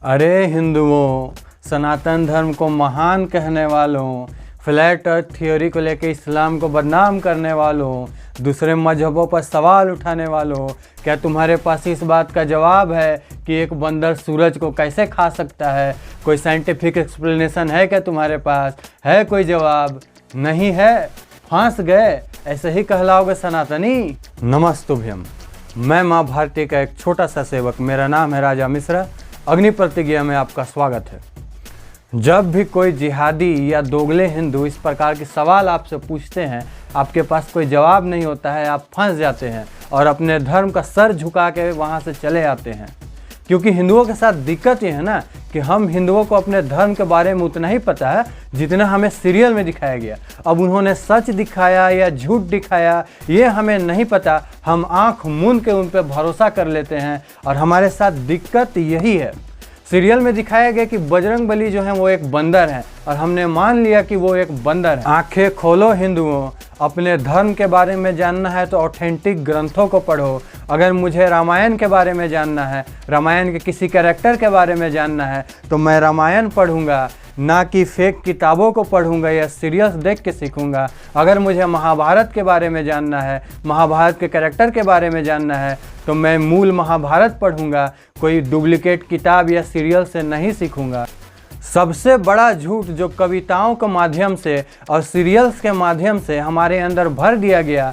अरे हिंदुओं, सनातन धर्म को महान कहने वालों, फ्लैट अर्थ थ्योरी को लेकर इस्लाम को बदनाम करने वालों, दूसरे मजहबों पर सवाल उठाने वालों, क्या तुम्हारे पास इस बात का जवाब है कि एक बंदर सूरज को कैसे खा सकता है? कोई साइंटिफिक एक्सप्लेनेशन है क्या तुम्हारे पास? है कोई जवाब? नहीं है? फांस गए? ऐसे ही कहलाओगे सनातनी? नमस्तुभ्यम। मैं माँ भारती का एक छोटा सा सेवक, मेरा नाम है राजा मिश्रा। अग्नि प्रतिज्ञा में आपका स्वागत है। जब भी कोई जिहादी या दोगले हिंदू इस प्रकार के सवाल आपसे पूछते हैं, आपके पास कोई जवाब नहीं होता है, आप फंस जाते हैं और अपने धर्म का सर झुका के वहाँ से चले आते हैं। क्योंकि हिंदुओं के साथ दिक्कत ये है ना कि हम हिंदुओं को अपने धर्म के बारे में उतना ही पता है जितना हमें सीरियल में दिखाया गया। अब उन्होंने सच दिखाया या झूठ दिखाया ये हमें नहीं पता, हम आंख मूंद के उन पर भरोसा कर लेते हैं और हमारे साथ दिक्कत यही है। सीरियल में दिखाया गया कि बजरंगबली जो है वो एक बंदर है और हमने मान लिया कि वो एक बंदर है। आंखें खोलो हिंदुओं, अपने धर्म के बारे में जानना है तो ऑथेंटिक ग्रंथों को पढ़ो। अगर मुझे रामायण के बारे में जानना है, रामायण के किसी कैरेक्टर के बारे में जानना है तो मैं रामायण पढ़ूंगा, ना कि फेक किताबों को पढ़ूंगा या सीरियल्स देख के सीखूंगा। अगर मुझे महाभारत के बारे में जानना है, महाभारत के कैरेक्टर के बारे में जानना है तो मैं मूल महाभारत पढ़ूंगा, कोई डुप्लीकेट किताब या सीरियल से नहीं सीखूंगा। सबसे बड़ा झूठ जो कविताओं के माध्यम से और सीरियल्स के माध्यम से हमारे अंदर भर दिया गया,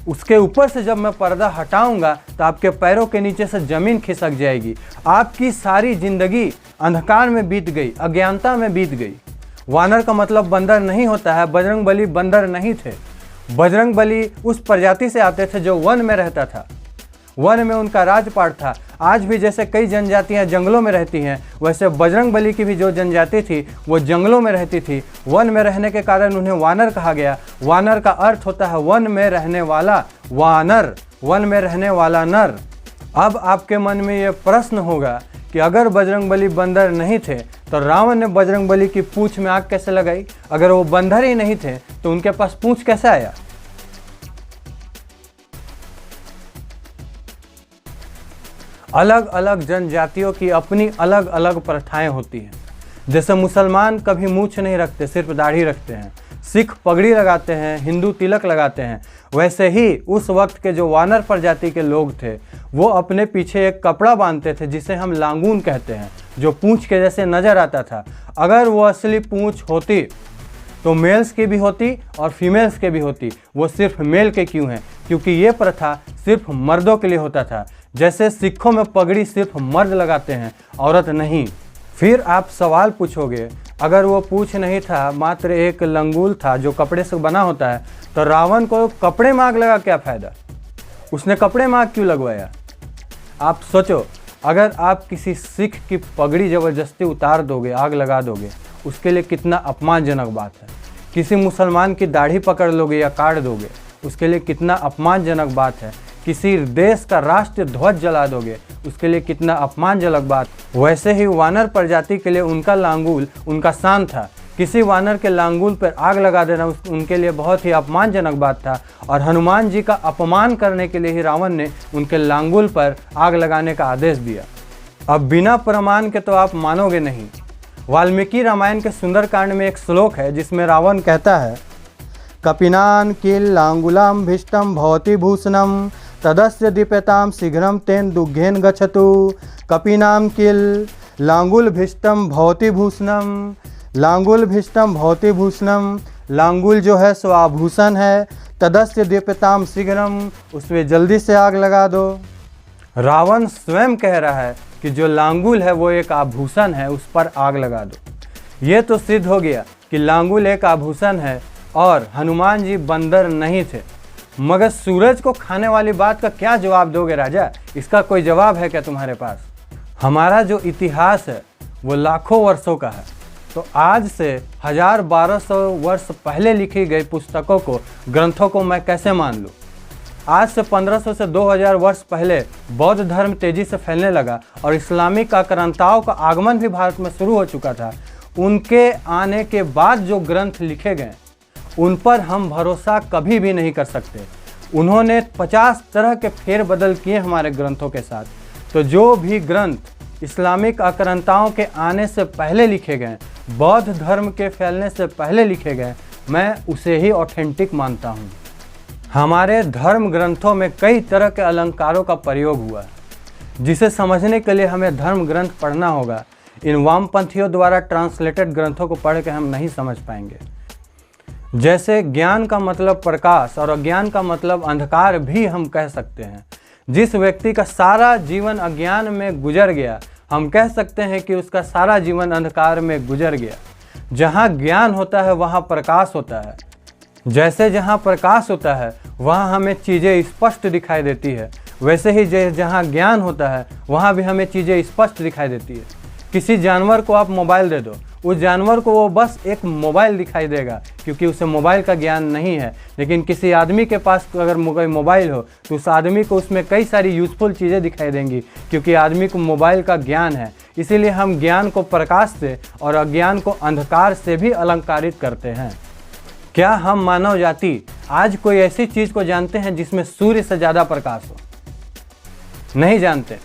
उसके ऊपर से जब मैं पर्दा हटाऊंगा तो आपके पैरों के नीचे से ज़मीन खिसक जाएगी। आपकी सारी ज़िंदगी अंधकार में बीत गई, अज्ञानता में बीत गई। वानर का मतलब बंदर नहीं होता है। बजरंगबली बंदर नहीं थे। बजरंगबली उस प्रजाति से आते थे जो वन में रहता था, वन में उनका राजपाट था। आज भी जैसे कई जनजातियां जंगलों में रहती हैं, वैसे बजरंगबली की भी जो जनजाति थी वो जंगलों में रहती थी। वन में रहने के कारण उन्हें वानर कहा गया। वानर का अर्थ होता है वन में रहने वाला, वानर वन में रहने वाला नर। अब आपके मन में ये प्रश्न होगा कि अगर बजरंगबली बंदर नहीं थे तो रावण ने बजरंगबली की पूंछ में आग कैसे लगाई? अगर वो बंदर ही नहीं थे तो उनके पास पूंछ कैसे आया? अलग अलग जनजातियों की अपनी अलग अलग प्रथाएं होती हैं। जैसे मुसलमान कभी मूंछ नहीं रखते, सिर्फ दाढ़ी रखते हैं। सिख पगड़ी लगाते हैं, हिंदू तिलक लगाते हैं। वैसे ही उस वक्त के जो वानर प्रजाति के लोग थे वो अपने पीछे एक कपड़ा बांधते थे जिसे हम लांगून कहते हैं, जो पूंछ के जैसे नजर आता था। अगर वो असली पूंछ होती तो मेल्स की भी होती और फीमेल्स के भी होती। वो सिर्फ मेल के क्यों हैं? क्योंकि ये प्रथा सिर्फ मर्दों के लिए होता था। जैसे सिखों में पगड़ी सिर्फ मर्द लगाते हैं, औरत नहीं। फिर आप सवाल पूछोगे, अगर वो पूंछ नहीं था, मात्र एक लंगूल था जो कपड़े से बना होता है, तो रावण को कपड़े में आग लगा क्या फ़ायदा? उसने कपड़े में आग क्यों लगवाया? आप सोचो, अगर आप किसी सिख की पगड़ी ज़बरदस्ती उतार दोगे, आग लगा दोगे, उसके लिए कितना अपमानजनक बात है। किसी मुसलमान की दाढ़ी पकड़ लोगे या काट दोगे, उसके लिए कितना अपमानजनक बात है। किसी देश का राष्ट्रीय ध्वज जला दोगे, उसके लिए कितना अपमानजनक बात। वैसे ही वानर प्रजाति के लिए उनका लांगूल उनका शान था। किसी वानर के लांगूल पर आग लगा देना उनके लिए बहुत ही अपमानजनक बात था। और हनुमान जी का अपमान करने के लिए ही रावण ने उनके लांगूल पर आग लगाने का आदेश दिया। अब बिना प्रमाण के तो आप मानोगे नहीं। वाल्मीकि रामायण के सुंदरकांड में एक श्लोक है जिसमें रावण कहता है, कपिनान किल लांगुलाम भीष्टम भवति भूषणम तदस्य दीप्यताम शीघ्रम तेन दुग्धेन गच्छतु। कपिनाम किल लांगुल भीष्टम भवति भूषणम, लांगुल भीष्टम भवति भूषणम। लांगुल जो है सो आभूषण है। तदस्य दीप्यताम शीघ्रम, उसमें जल्दी से आग लगा दो। रावण स्वयं कह रहा है कि जो लांगुल है वो एक आभूषण है, उस पर आग लगा दो। ये तो सिद्ध हो गया कि लांगुल एक आभूषण है और हनुमान जी बंदर नहीं थे। मगर सूरज को खाने वाली बात का क्या जवाब दोगे राजा? इसका कोई जवाब है क्या तुम्हारे पास? हमारा जो इतिहास है वो लाखों वर्षों का है। तो आज से 1000-1200 वर्ष पहले लिखी गई पुस्तकों को, ग्रंथों को मैं कैसे मान लूँ? आज से 1500 से 2000 वर्ष पहले बौद्ध धर्म तेजी से फैलने लगा और इस्लामिक आक्रांताओं का आगमन भी भारत में शुरू हो चुका था। उनके आने के बाद जो ग्रंथ लिखे गए उन पर हम भरोसा कभी भी नहीं कर सकते। उन्होंने 50 तरह के फेरबदल किए हमारे ग्रंथों के साथ। तो जो भी ग्रंथ इस्लामिक आक्रांताओं के आने से पहले लिखे गए, बौद्ध धर्म के फैलने से पहले लिखे गए, मैं उसे ही ऑथेंटिक मानता हूँ। हमारे धर्म ग्रंथों में कई तरह के अलंकारों का प्रयोग हुआ है, जिसे समझने के लिए हमें धर्म ग्रंथ पढ़ना होगा। इन वामपंथियों द्वारा ट्रांसलेटेड ग्रंथों को पढ़ के हम नहीं समझ पाएंगे। जैसे ज्ञान का मतलब प्रकाश और अज्ञान का मतलब अंधकार भी हम कह सकते हैं। जिस व्यक्ति का सारा जीवन अज्ञान में गुजर गया, हम कह सकते हैं कि उसका सारा जीवन अंधकार में गुजर गया। जहाँ ज्ञान होता है वहाँ प्रकाश होता है। जैसे जहाँ प्रकाश होता है वहाँ हमें चीज़ें स्पष्ट दिखाई देती है, वैसे ही जहाँ ज्ञान होता है वहाँ भी हमें चीज़ें स्पष्ट दिखाई देती है। किसी जानवर को आप मोबाइल दे दो, उस जानवर को वो बस एक मोबाइल दिखाई देगा, क्योंकि उसे मोबाइल का ज्ञान नहीं है। लेकिन किसी आदमी के पास अगर मोबाइल हो तो उस आदमी को उसमें कई सारी यूज़फुल चीज़ें दिखाई देंगी, क्योंकि आदमी को मोबाइल का ज्ञान है। इसीलिए हम ज्ञान को प्रकाश से और अज्ञान को अंधकार से भी अलंकारित करते हैं। क्या हम मानव जाति आज कोई ऐसी चीज़ को जानते हैं जिसमें सूर्य से ज़्यादा प्रकाश हो? नहीं जानते।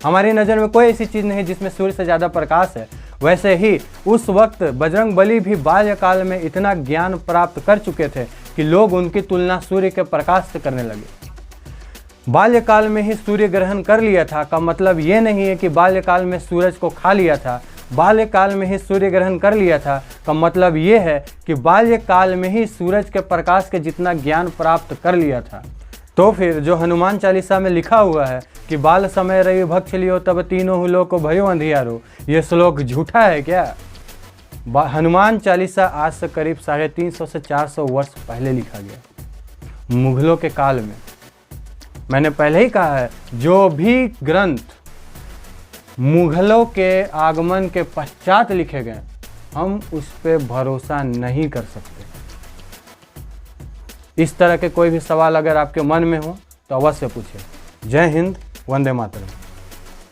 हमारी नज़र में कोई ऐसी चीज़ नहीं जिसमें सूर्य से ज़्यादा प्रकाश है। वैसे ही उस वक्त बजरंगबली भी बाल्यकाल में इतना ज्ञान प्राप्त कर चुके थे कि लोग उनकी तुलना सूर्य के प्रकाश से करने लगे। बाल्यकाल में ही सूर्य ग्रहण कर लिया था का मतलब ये नहीं है कि बाल्यकाल में सूरज को खा लिया था। बाल्यकाल में ही सूर्य ग्रहण कर लिया था का मतलब ये है कि बाल्यकाल में ही सूरज के प्रकाश के जितना ज्ञान प्राप्त कर लिया था। तो फिर जो हनुमान चालीसा में लिखा हुआ है कि बाल समय रवि भक्ष लियो तब तीनों हुलो को भयो अंधियारो, ये श्लोक झूठा है क्या? हनुमान चालीसा आज से करीब 350 से 400 वर्ष पहले लिखा गया, मुगलों के काल में। मैंने पहले ही कहा है, जो भी ग्रंथ मुगलों के आगमन के पश्चात लिखे गए, हम उस पर भरोसा नहीं कर सकते। इस तरह के कोई भी सवाल अगर आपके मन में हो तो अवश्य पूछें। जय हिंद, वंदे मातरम।